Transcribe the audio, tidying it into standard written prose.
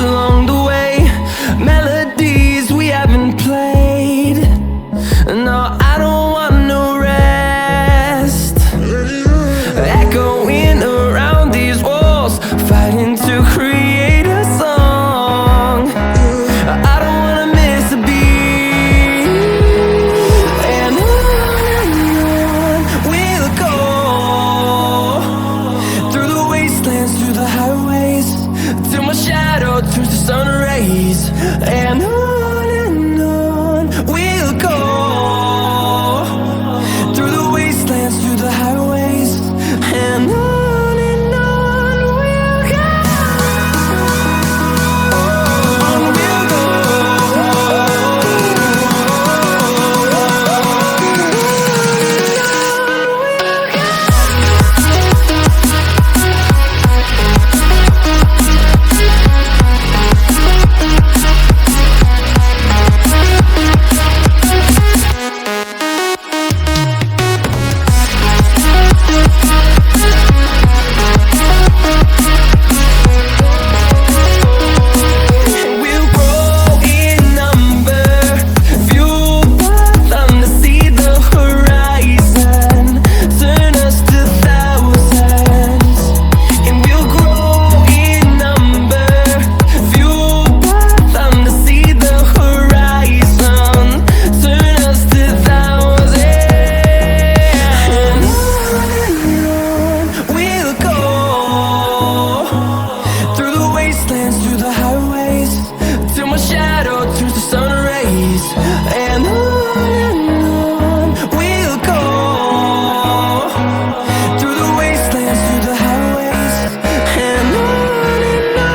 along the way, melodies we haven't played. No, I don't want no rest, echoing around these walls, fighting to create a song. I don't wanna miss a beat, and on we'll go, through the wastelands, through the highways, till my shadow turns to sun rays. And on we'll go, through the wastelands, through the highways, and on we'll go. On we'll go. We'll grow in number, fueled by them to see the horizon, turn us to thousands. And we'll grow in number, fueled by them to see the horizon, turn us to thousands. And on we'll go, through the wastelands, through the highways, till my shadow turns to sun rays. And on we'll go, through the wastelands, through the highways, and on we'll go.